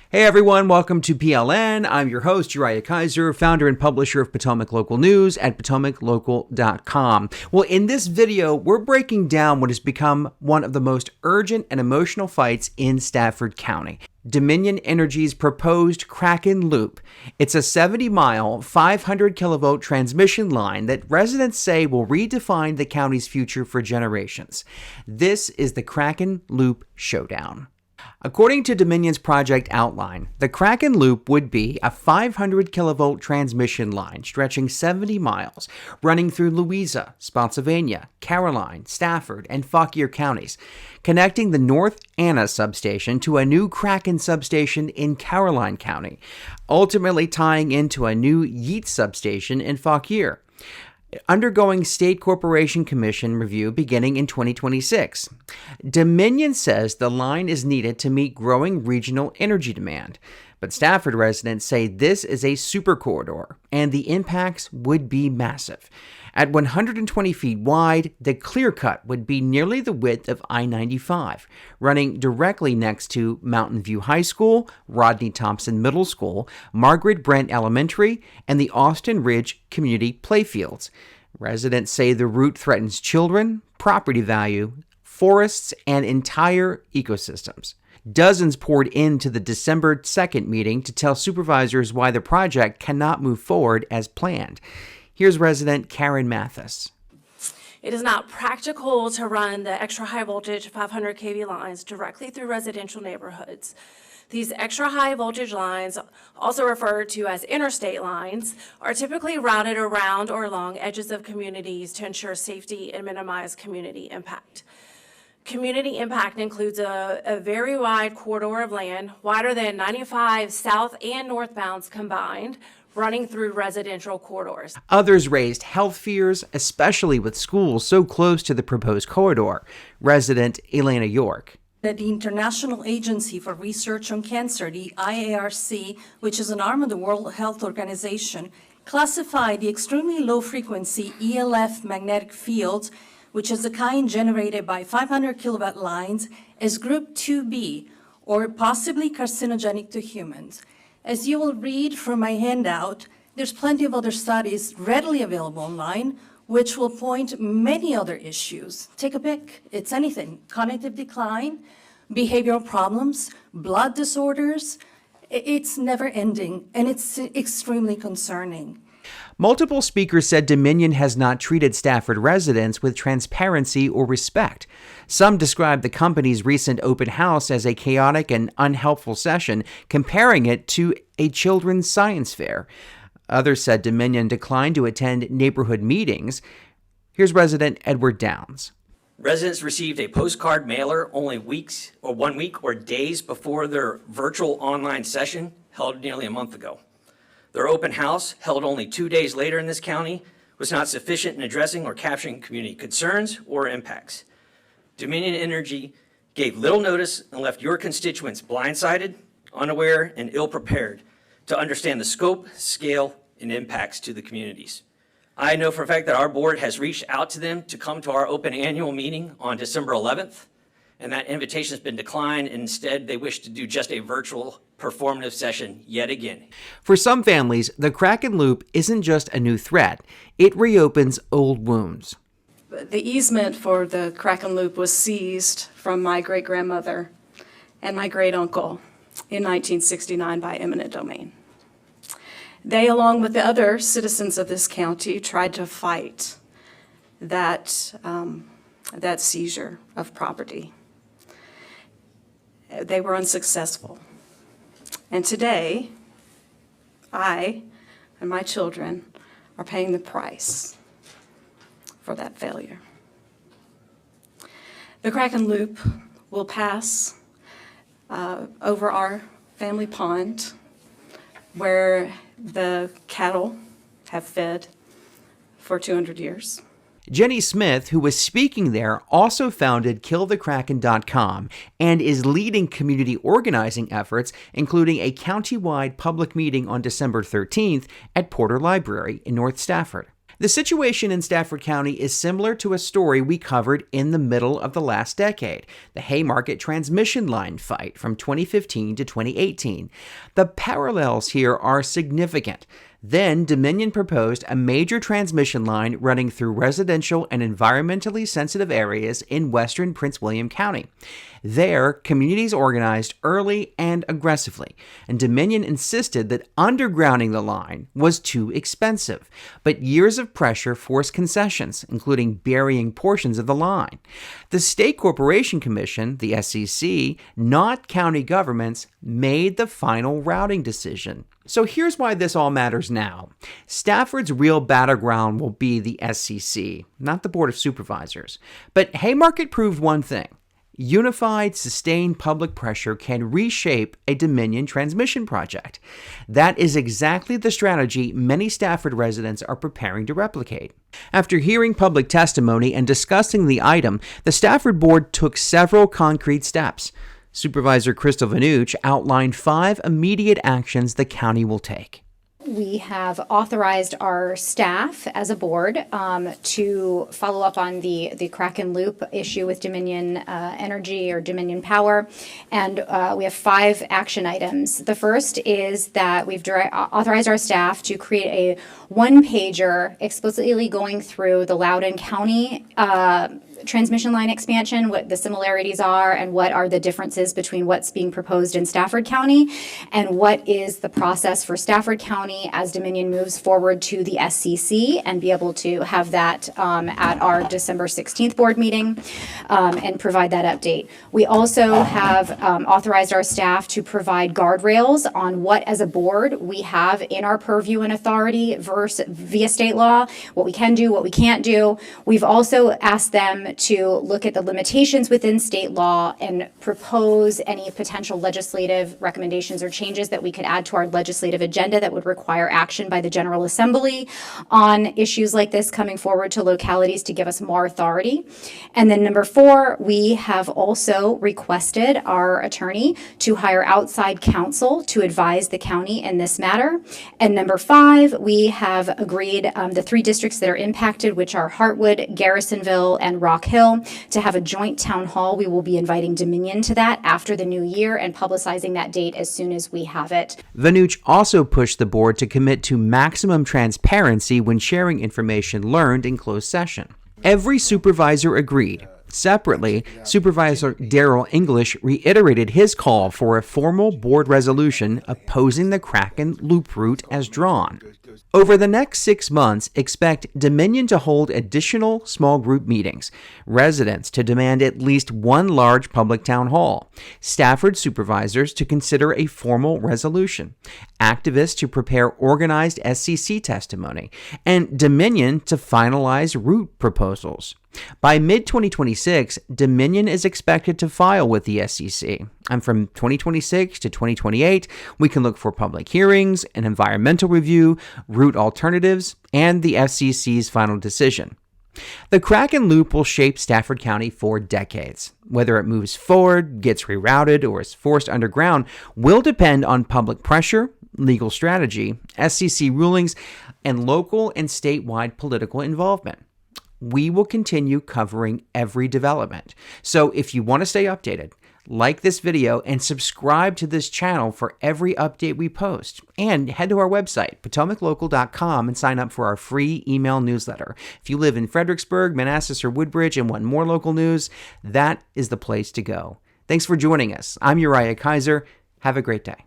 Hey everyone, welcome to PLN. I'm your host, Uriah Kaiser, founder and publisher of Potomac Local News at potomaclocal.com. Well, in this video, we're breaking down what has become one of the most urgent and emotional fights in Stafford County. Dominion Energy's proposed Kraken Loop. It's a 70-mile, 500 kilovolt transmission line that residents say will redefine the county's future for generations. This is the Kraken Loop showdown. According to Dominion's project outline, the Kraken Loop would be a 500 kilovolt transmission line stretching 70 miles, running through Louisa, Spotsylvania, Caroline, Stafford, and Fauquier counties, connecting the North Anna substation to a new Kraken substation in Caroline County, ultimately tying into a new Yeats substation in Fauquier, undergoing State Corporation Commission review beginning in 2026. Dominion says the line is needed to meet growing regional energy demand, but Stafford residents say this is a super corridor and the impacts would be massive. At 120 feet wide, the clear cut would be nearly the width of I-95, running directly next to Mountain View High School, Rodney Thompson Middle School, Margaret Brent Elementary, and the Austin Ridge Community Playfields. Residents say the route threatens children, property value, forests, and entire ecosystems. Dozens poured into the December 2nd meeting to tell supervisors why the project cannot move forward as planned. Here's resident Karen Mathis. It is not practical to run the extra high voltage 500 kV lines directly through residential neighborhoods. These extra high voltage lines, also referred to as interstate lines, are typically routed around or along edges of communities to ensure safety and minimize community impact. Community impact includes a very wide corridor of land, wider than 95 south and northbounds combined, running through residential corridors. Others raised health fears, especially with schools so close to the proposed corridor. Resident Elena York. That the International Agency for Research on Cancer, the IARC, which is an arm of the World Health Organization, classified the extremely low frequency ELF magnetic fields, which is the kind generated by 500 kilowatt lines, as group 2B, or possibly carcinogenic to humans. As you will read from my handout, there's plenty of other studies readily available online, which will point many other issues. Take a pick, it's anything. Cognitive decline, behavioral problems, blood disorders. It's never ending, and it's extremely concerning. Multiple speakers said Dominion has not treated Stafford residents with transparency or respect. Some described the company's recent open house as a chaotic and unhelpful session, comparing it to a children's science fair. Others said Dominion declined to attend neighborhood meetings. Here's resident Edward Downs. Residents received a postcard mailer only weeks or 1 week or days before their virtual online session held nearly a month ago. Their open house, held only 2 days later in this county, was not sufficient in addressing or capturing community concerns or impacts. Dominion Energy gave little notice and left your constituents blindsided, unaware, and ill-prepared to understand the scope, scale, and impacts to the communities. I know for a fact that our board has reached out to them to come to our open annual meeting on December 11th, and that invitation has been declined. Instead, they wish to do just a virtual performative session yet again. For some families, the Kraken Loop isn't just a new threat, it reopens old wounds. The easement for the Kraken Loop was seized from my great-grandmother and my great-uncle in 1969 by eminent domain. They, along with the other citizens of this county, tried to fight that seizure of property. They were unsuccessful. And today, I and my children are paying the price for that failure. The Kraken Loop will pass over our family pond where the cattle have fed for 200 years. Jenny Smith, who was speaking there, also founded KillTheKraken.com and is leading community organizing efforts, including a county-wide public meeting on December 13th at Porter Library in North Stafford. The situation in Stafford County is similar to a story we covered in the middle of the last decade, the Haymarket transmission line fight from 2015 to 2018. The parallels here are significant. Then Dominion proposed a major transmission line running through residential and environmentally sensitive areas in western Prince William County. There, communities organized early and aggressively, and Dominion insisted that undergrounding the line was too expensive. But years of pressure forced concessions, including burying portions of the line. The State Corporation Commission, the SCC, not county governments, made the final routing decision. So here's why this all matters now. Stafford's real battleground will be the SCC, not the Board of Supervisors. But Haymarket proved one thing. Unified, sustained public pressure can reshape a Dominion transmission project. That is exactly the strategy many Stafford residents are preparing to replicate. After hearing public testimony and discussing the item, the Stafford Board took several concrete steps. Supervisor Crystal Vanucci outlined 5 immediate actions the county will take. We have authorized our staff as a board to follow up on the Kraken Loop issue with Dominion Energy or Dominion Power. And we have 5 action items. The first is that we've authorized our staff to create a one-pager explicitly going through the Loudoun County transmission line expansion, what the similarities are, and what are the differences between what's being proposed in Stafford County, and what is the process for Stafford County as Dominion moves forward to the SCC, and be able to have that at our December 16th board meeting and provide that update. We also have authorized our staff to provide guardrails on what, as a board, we have in our purview and authority via state law, what we can do, what we can't do. We've also asked them to look at the limitations within state law and propose any potential legislative recommendations or changes that we could add to our legislative agenda that would require action by the General Assembly on issues like this coming forward to localities to give us more authority. And then number 4, we have also requested our attorney to hire outside counsel to advise the county in this matter. And number 5, we have agreed the 3 districts that are impacted, which are Hartwood, Garrisonville, and Rock Hill, to have a joint town hall. We will be inviting Dominion to that after the new year and publicizing that date as soon as we have it. Vanucci also pushed the board to commit to maximum transparency when sharing information learned in closed session. Every supervisor agreed. Separately, Supervisor Darrell English reiterated his call for a formal board resolution opposing the Kraken Loop route as drawn. Over the next 6 months, expect Dominion to hold additional small group meetings, residents to demand at least one large public town hall, Stafford supervisors to consider a formal resolution, activists to prepare organized SCC testimony, and Dominion to finalize route proposals. By mid-2026, Dominion is expected to file with the SCC, and from 2026 to 2028, we can look for public hearings, an environmental review, route alternatives, and the FCC's final decision. The Kraken Loop will shape Stafford County for decades. Whether it moves forward, gets rerouted, or is forced underground will depend on public pressure, legal strategy, SCC rulings, and local and statewide political involvement. We will continue covering every development. So if you want to stay updated, like this video and subscribe to this channel for every update we post. And head to our website, PotomacLocal.com, and sign up for our free email newsletter. If you live in Fredericksburg, Manassas, or Woodbridge and want more local news, that is the place to go. Thanks for joining us. I'm Uriah Kaiser. Have a great day.